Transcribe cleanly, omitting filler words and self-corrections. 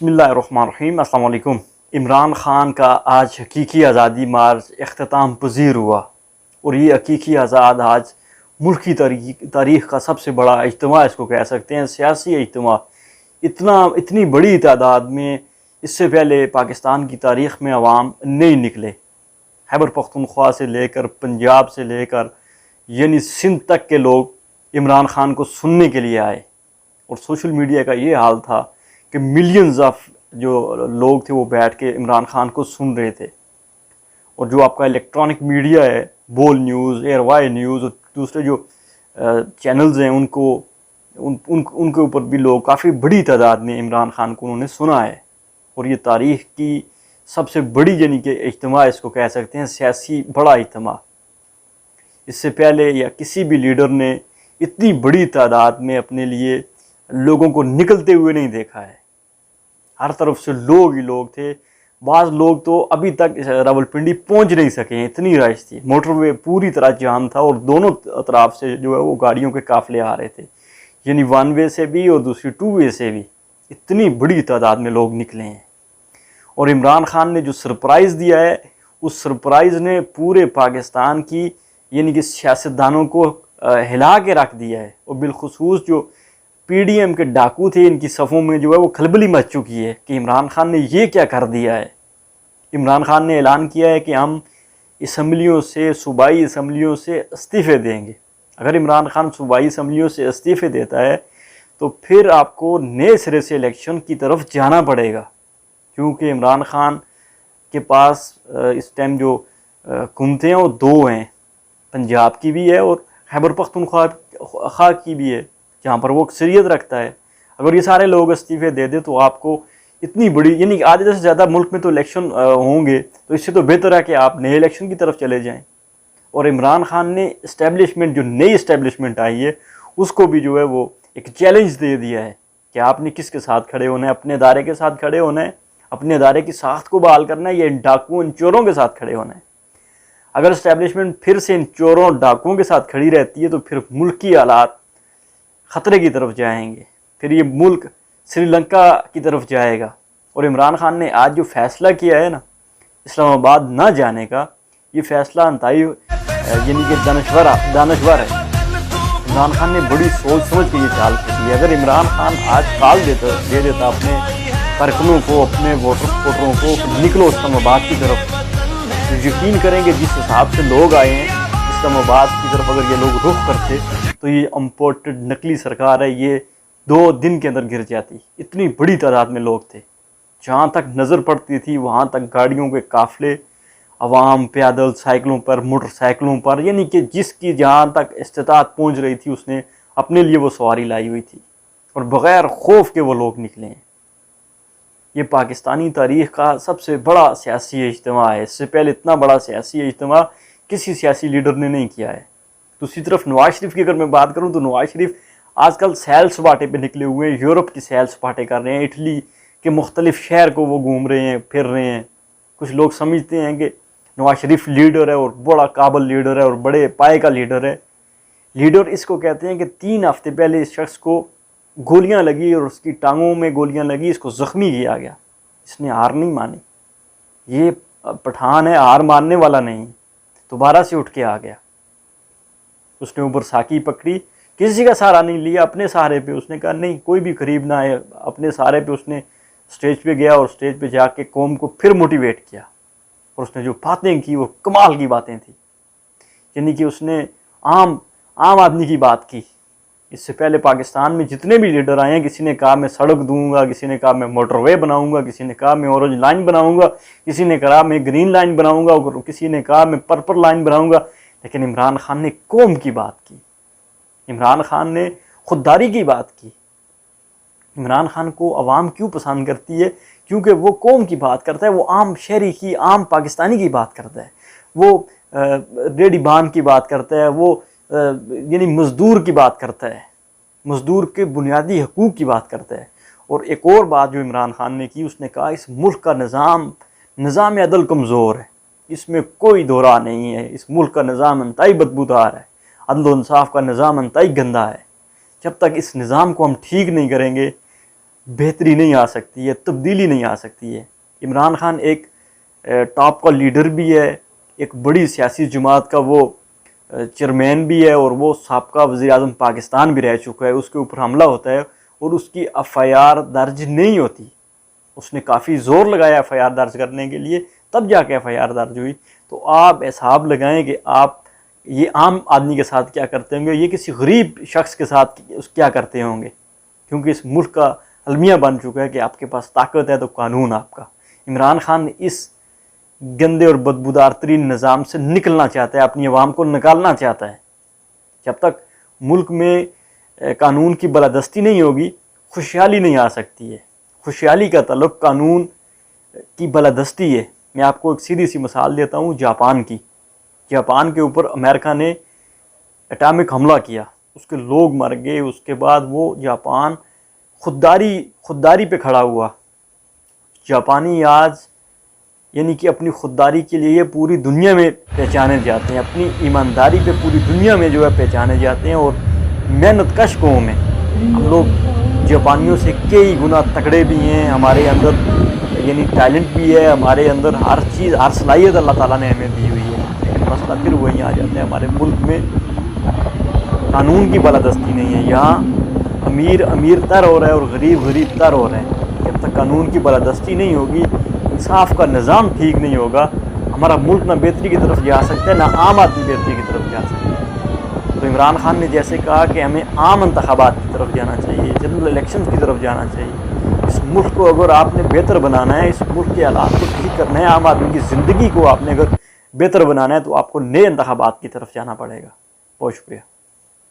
बिस्मिल्लाहिर्रहमानिर्रहीम। अस्सलाम वालेकुम। इमरान ख़ान का आज हकीकी आज़ादी मार्च अख्ताम पज़ीर हुआ और ये हकीकी आज़ाद आज मुल्क की तारीख़ का सबसे बड़ा इज्तिमा इसको कह सकते हैं, सियासी इज्तिमा। इतनी बड़ी तादाद में इससे पहले पाकिस्तान की तारीख़ में अवाम नहीं निकले। खैबर पख्तूनख्वा से लेकर पंजाब से लेकर यानी सिंध तक के लोग इमरान ख़ान को सुनने के लिए आए और सोशल मीडिया का ये हाल था कि मिलियंस ऑफ जो लोग थे वो बैठ के इमरान ख़ान को सुन रहे थे। और जो आपका इलेक्ट्रॉनिक मीडिया है, बोल न्यूज़, एयरवाई न्यूज़ और दूसरे जो चैनल्स हैं उनके ऊपर भी लोग काफ़ी बड़ी तादाद में इमरान ख़ान को उन्होंने सुना है। और ये तारीख़ की सबसे बड़ी यानी कि इज्तिमा इसको कह सकते हैं, सियासी बड़ा इज्तिमा। इससे पहले या किसी भी लीडर ने इतनी बड़ी तादाद में अपने लिए लोगों को निकलते हुए नहीं देखा है। हर तरफ से लोग ही लोग थे। बाज़ लोग तो अभी तक रावलपिंडी पहुंच नहीं सके हैं, इतनी रश थी। मोटरवे पूरी तरह जाम था और दोनों तरफ से जो है वो गाड़ियों के काफ़िले आ रहे थे, यानी वन वे से भी और दूसरी टू वे से भी। इतनी बड़ी तादाद में लोग निकले हैं और इमरान ख़ान ने जो सरप्राइज़ दिया है उस सरप्राइज़ ने पूरे पाकिस्तान की यानी कि सियासतदानों को हिला के रख दिया है। और बिलखुसूस जो PDM के डाकू थे, इनकी सफ़ों में जो है वो खलबली मच चुकी है कि इमरान ख़ान ने ये क्या कर दिया है। इमरान ख़ान ने ऐलान किया है कि हम असम्बलियों से, सूबाई असम्बलियों से इस्तीफ़े देंगे। अगर इमरान ख़ान सूबाई असम्बलियों से इस्तीफ़े देता है तो फिर आपको नए सिरे से इलेक्शन की तरफ जाना पड़ेगा, क्योंकि इमरान ख़ान के पास इस टाइम जो हुकूमतें हैं वो दो हैं, पंजाब की भी है और खैबर पख्तूनख्वा की भी है, जहाँ पर वो अक्सरियत रखता है। अगर ये सारे लोग इस्तीफ़े दे दे तो आपको इतनी बड़ी यानी आधे से ज़्यादा मुल्क में तो इलेक्शन होंगे, तो इससे तो बेहतर है कि आप नए इलेक्शन की तरफ चले जाएं। और इमरान ख़ान ने इस्टेब्लिशमेंट, जो नई इस्टेब्लिशमेंट आई है, उसको भी जो है वो एक चैलेंज दे दिया है कि आपने किसके साथ खड़े होना है। अपने अदारे के साथ खड़े होना है, अपने अदारे की साख्त को बहाल करना है, या इन डाकुओं, इन चोरों के साथ खड़े होना है। अगर इस्टेब्लिशमेंट फिर से इन चोरों और डाकुओं के साथ खड़ी रहती है तो फिर मुल्क की हालात ख़तरे की तरफ जाएंगे, फिर ये मुल्क श्रीलंका की तरफ जाएगा। और इमरान ख़ान ने आज जो फ़ैसला किया है ना इस्लामाबाद ना जाने का, ये फ़ैसला अंतहाई यानी कि दानश्वर है। इमरान ख़ान ने बड़ी सोच समझ के ये चाल की है। अगर इमरान ख़ान आज कॉल दे देता अपने कारकुनों को, अपने वोटरों को, निकलो इस्लामाबाद की तरफ, तो यकीन करेंगे जिस हिसाब से लोग आए हैं इस्लामाबाद की तरफ, अगर ये लोग रुख करते तो ये इम्पोर्टेड नकली सरकार है, ये 2 दिन के अंदर गिर जाती। इतनी बड़ी तादाद में लोग थे, जहाँ तक नज़र पड़ती थी वहाँ तक गाड़ियों के काफ़िले, अवाम पैदल, साइकिलों पर, मोटरसाइकिलों पर, यानी कि जिसकी जहाँ तक इस्तिताअत पहुँच रही थी उसने अपने लिए वो सवारी लाई हुई थी और बग़ैर खौफ के वो लोग निकले हैं। ये पाकिस्तानी तारीख़ का सबसे बड़ा सियासी इज्तिमा है। इससे पहले इतना बड़ा सियासी इज्तिमा किसी सियासी लीडर ने नहीं किया है। दूसरी तरफ नवाज शरीफ की अगर मैं बात करूं तो नवाज शरीफ आजकल सैल सपाटे पे निकले हुए हैं, यूरोप की सैल सपाटे कर रहे हैं, इटली के मुख्तलिफ शहर को वो घूम रहे हैं, फिर रहे हैं। कुछ लोग समझते हैं कि नवाज शरीफ लीडर है और बड़ा काबिल लीडर है और बड़े पाए का लीडर है। लीडर इसको कहते हैं कि 3 हफ्ते पहले इस शख्स को गोलियां लगी और उसकी टांगों में गोलियां लगी, इसको ज़ख्मी किया गया, इसने हार नहीं मानी। ये पठान है, हार मानने वाला नहीं, दोबारा से उठ के आ गया। उसने ऊपर साकी पकड़ी, किसी का सहारा नहीं लिया, अपने सहारे पे उसने कहा नहीं कोई भी करीब ना आए। अपने सहारे पे उसने स्टेज पे गया और स्टेज पे जाके कौम को फिर मोटिवेट किया। और उसने जो बातें की वो कमाल की बातें थी, यानी कि उसने आम आदमी की बात की। इससे पहले पाकिस्तान में जितने भी लीडर आए हैं, किसी ने कहा मैं सड़क दूंगा, किसी ने कहा मैं मोटरवे बनाऊंगा, किसी ने कहा मैं ऑरेंज लाइन बनाऊंगा, किसी ने कहा मैं ग्रीन लाइन बनाऊंगा, किसी ने कहा मैं पर्पल लाइन बनाऊंगा। लेकिन इमरान ख़ान ने कौम की बात की, इमरान ख़ान ने खुददारी की बात की। इमरान ख़ान को अवाम क्यों पसंद करती है? क्योंकि वो कौम की बात करता है, वो आम शहरी की, आम पाकिस्तानी की बात करता है, वो रेडी बाम की बात करता है, वो यानी मज़दूर की बात करता है, मज़दूर के बुनियादी हकूक़ की बात करता है। और एक और बात जो इमरान ख़ान ने की, उसने कहा इस मुल्क का निज़ाम अदल कमज़ोर है, इसमें कोई दो राह नहीं है, इस मुल्क का निज़ाम इंतहाई बदबूदार है, अदल इंसाफ का निज़ाम इंतहाई गंदा है। जब तक इस निज़ाम को हम ठीक नहीं करेंगे بہتری نہیں آ سکتی ہے، تبدیلی نہیں آ سکتی ہے۔ عمران خان ایک ٹاپ کا لیڈر بھی ہے، ایک بڑی سیاسی جماعت کا وہ چیئرمین بھی ہے، اور وہ سابقہ وزیر اعظم پاکستان بھی رہ چکا ہے۔ اس کے اوپر حملہ ہوتا ہے اور اس کی ایف آئی آر درج نہیں ہوتی۔ اس نے کافی زور لگایا ایف آئی آر درج کرنے کے لیے، تب جا کے ایف آئی آر درج ہوئی۔ تو آپ حساب لگائیں کہ آپ یہ عام آدمی کے ساتھ کیا کرتے ہوں گے، یہ کسی غریب شخص کے ساتھ کیا کرتے ہوں گے، کیونکہ اس ملک کا المیہ بن چکا ہے کہ آپ کے پاس طاقت ہے تو قانون آپ کا۔ عمران خان اس گندے اور بدبودار ترین نظام سے نکلنا چاہتا ہے، اپنی عوام کو نکالنا چاہتا ہے۔ جب تک ملک میں قانون کی بالادستی نہیں ہوگی، خوشحالی نہیں آ سکتی ہے۔ خوشحالی کا تعلق قانون کی بالادستی ہے۔ میں آپ کو ایک سیدھی سی مثال دیتا ہوں جاپان کی۔ جاپان کے اوپر امریکہ نے اٹامک حملہ کیا، اس کے لوگ مر گئے، اس کے بعد وہ جاپان خودداری پہ کھڑا ہوا۔ جاپانی آج یعنی کہ اپنی خودداری کے لیے پوری دنیا میں پہچانے جاتے ہیں، اپنی ایمانداری پہ پوری دنیا میں جو ہے پہچانے جاتے ہیں، اور محنت کش قوم ہے۔ ہم لوگ جاپانیوں سے کئی گنا تکڑے بھی ہیں، ہمارے اندر یعنی ٹیلنٹ بھی ہے، ہمارے اندر ہر چیز، ہر صلاحیت اللہ تعالیٰ نے ہمیں دی ہوئی ہے، لیکن مسئلہ پھر وہی آ جاتے ہیں، ہمارے ملک میں قانون کی بالادستی نہیں ہے۔ یہاں امیر تر ہو رہا ہے اور غریب تر ہو رہے ہیں۔ جب تک قانون کی بالادستی نہیں ہوگی، انصاف کا نظام ٹھیک نہیں ہوگا، ہمارا ملک نہ بہتری کی طرف جا سکتا ہے، نہ عام آدمی بہتری کی طرف جا سکتا ہے۔ تو عمران خان نے جیسے کہا کہ ہمیں عام انتخابات کی طرف جانا چاہیے، جنرل الیکشنز کی طرف جانا چاہیے۔ اس ملک کو اگر آپ نے بہتر بنانا ہے، اس ملک کے حالات کو ٹھیک کرنا ہے، عام آدمی کی زندگی کو آپ نے اگر بہتر بنانا ہے، تو آپ کو نئے انتخابات کی طرف جانا پڑے گا۔ بہت شکریہ۔